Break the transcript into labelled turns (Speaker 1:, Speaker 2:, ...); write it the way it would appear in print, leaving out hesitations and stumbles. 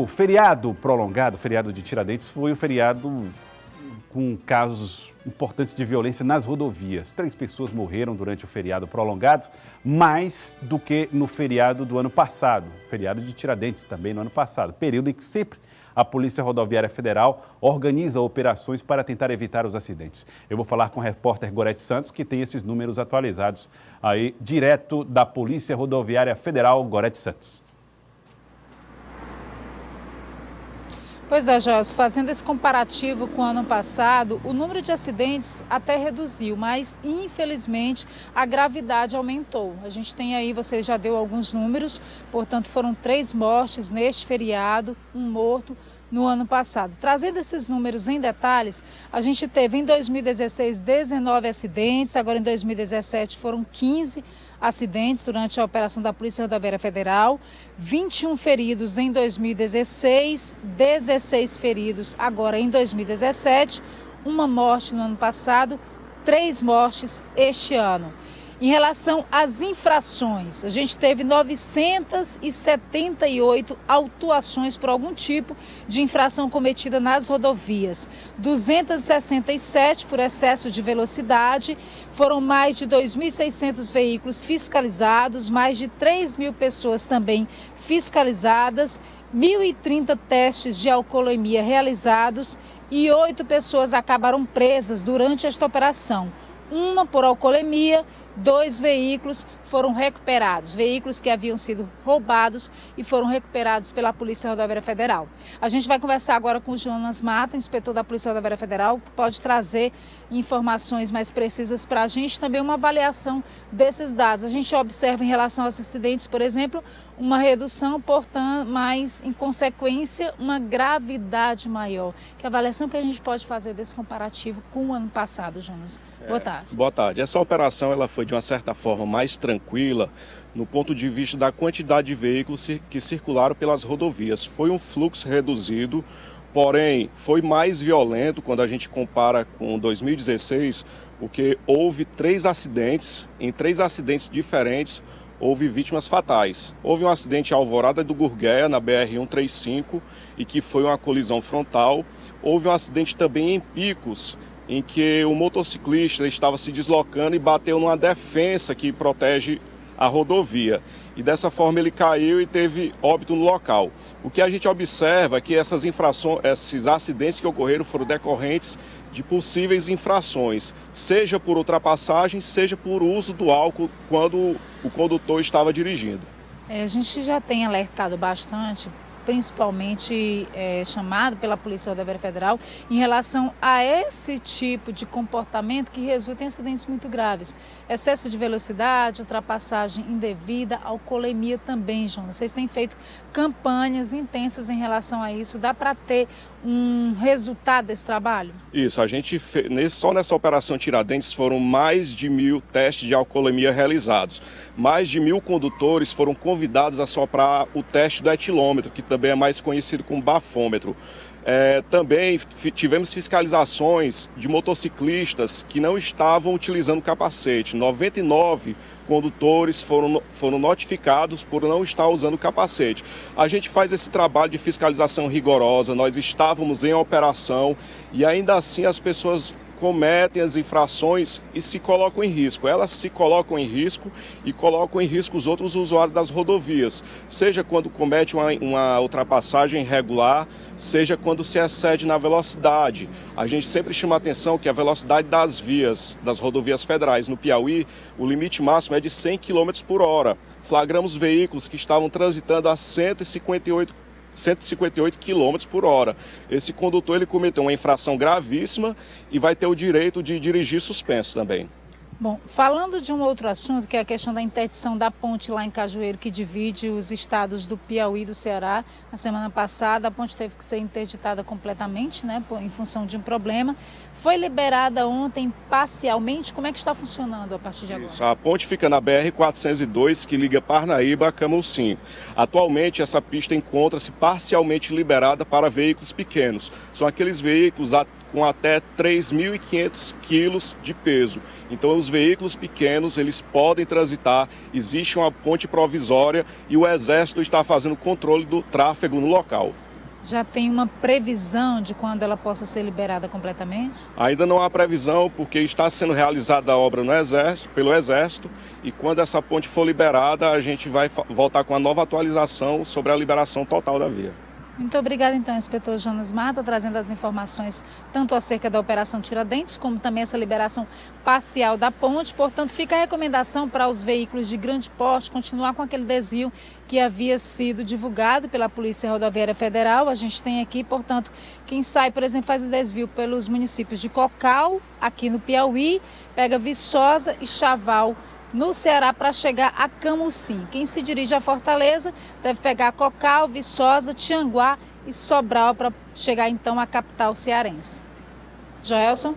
Speaker 1: O feriado prolongado, o feriado de Tiradentes, foi um feriado com casos importantes de violência nas rodovias. 3 pessoas morreram durante o feriado prolongado, mais do que no feriado do ano passado, feriado de Tiradentes também no ano passado, período em que sempre a Polícia Rodoviária Federal organiza operações para tentar evitar os acidentes. Eu vou falar com o repórter Gorete Santos, que tem esses números atualizados aí, direto da Polícia Rodoviária Federal. Gorete Santos.
Speaker 2: Pois é, Jorge, fazendo esse comparativo com o ano passado, o número de acidentes até reduziu, mas infelizmente a gravidade aumentou. A gente tem aí, você já deu alguns números, portanto foram 3 mortes neste feriado, 1 morto no ano passado. Trazendo esses números em detalhes, a gente teve em 2016 19 acidentes, agora em 2017 foram 15 acidentes durante a operação da Polícia Rodoviária Federal, 21 feridos em 2016, 16 feridos agora em 2017, 1 morte no ano passado, 3 mortes este ano. Em relação às infrações, a gente teve 978 autuações por algum tipo de infração cometida nas rodovias, 267 por excesso de velocidade, foram mais de 2.600 veículos fiscalizados, mais de 3.000 pessoas também fiscalizadas, 1.030 testes de alcoolemia realizados e 8 pessoas acabaram presas durante esta operação, 1 por alcoolemia. 2 veículos foram recuperados, veículos que haviam sido roubados e foram recuperados pela Polícia Rodoviária Federal. A gente vai conversar agora com o Jonas Mata, inspetor da Polícia Rodoviária Federal, que pode trazer informações mais precisas para a gente, também uma avaliação desses dados. A gente observa em relação aos acidentes, por exemplo, uma redução, portanto, mas em consequência uma gravidade maior. Que avaliação que a gente pode fazer desse comparativo com o ano passado, Jonas? Boa tarde.
Speaker 3: Boa tarde. Essa operação ela foi de uma certa forma mais tranquila no ponto de vista da quantidade de veículos que circularam pelas rodovias. Foi um fluxo reduzido, porém foi mais violento quando a gente compara com 2016, porque houve 3 acidentes, em 3 acidentes diferentes houve vítimas fatais. Houve um acidente em Alvorada do Gurgueia, na BR-135, e que foi uma colisão frontal. Houve um acidente também em Picos, em que o motociclista estava se deslocando e bateu numa defensa que protege a rodovia. E dessa forma ele caiu e teve óbito no local. O que a gente observa é que esses acidentes que ocorreram foram decorrentes de possíveis infrações, seja por ultrapassagem, seja por uso do álcool quando o condutor estava dirigindo.
Speaker 2: A gente já tem alertado bastante, principalmente chamado pela Polícia Rodoviária Federal, em relação a esse tipo de comportamento que resulta em acidentes muito graves. Excesso de velocidade, ultrapassagem indevida, alcoolemia também, Jonas. Vocês têm feito campanhas intensas em relação a isso. Dá para ter um resultado desse trabalho?
Speaker 3: Isso, a gente só nessa operação Tiradentes foram mais de 1.000 testes de alcoolemia realizados. Mais de 1.000 condutores foram convidados a soprar o teste do etilômetro, que também é mais conhecido como bafômetro. Também tivemos fiscalizações de motociclistas que não estavam utilizando capacete. 99 condutores foram notificados por não estar usando capacete. A gente faz esse trabalho de fiscalização rigorosa, nós estávamos em operação e ainda assim as pessoas cometem as infrações e se colocam em risco. Elas se colocam em risco e colocam em risco os outros usuários das rodovias, seja quando comete uma ultrapassagem irregular, seja quando se excede na velocidade. A gente sempre chama a atenção que a velocidade das vias, das rodovias federais no Piauí, o limite máximo é de 100 km por hora. Flagramos veículos que estavam transitando a 158 km por hora. Esse condutor ele cometeu uma infração gravíssima e vai ter o direito de dirigir suspenso também.
Speaker 2: Bom, falando de um outro assunto, que é a questão da interdição da ponte lá em Cajueiro, que divide os estados do Piauí e do Ceará. Na semana passada, a ponte teve que ser interditada completamente, né, em função de um problema. Foi liberada ontem parcialmente. Como é que está funcionando a partir de agora?
Speaker 3: Isso, a ponte fica na BR-402, que liga Parnaíba a Camusim. Atualmente, essa pista encontra-se parcialmente liberada para veículos pequenos. São aqueles veículos com até 3.500 quilos de peso. Então, os veículos pequenos, eles podem transitar, existe uma ponte provisória e o Exército está fazendo controle do tráfego no local.
Speaker 2: Já tem uma previsão de quando ela possa ser liberada completamente?
Speaker 3: Ainda não há previsão, porque está sendo realizada a obra pelo Exército, e quando essa ponte for liberada, a gente vai voltar com a nova atualização sobre a liberação total da via.
Speaker 2: Muito obrigada, então, inspetor Jonas Mata, trazendo as informações tanto acerca da Operação Tiradentes, como também essa liberação parcial da ponte. Portanto, fica a recomendação para os veículos de grande porte continuar com aquele desvio que havia sido divulgado pela Polícia Rodoviária Federal. A gente tem aqui, portanto, quem sai, por exemplo, faz o desvio pelos municípios de Cocal, aqui no Piauí, pega Viçosa e Chaval, no Ceará, para chegar a Camusim. Quem se dirige a Fortaleza deve pegar Cocal, Viçosa, Tianguá e Sobral para chegar então à capital cearense. Joelson?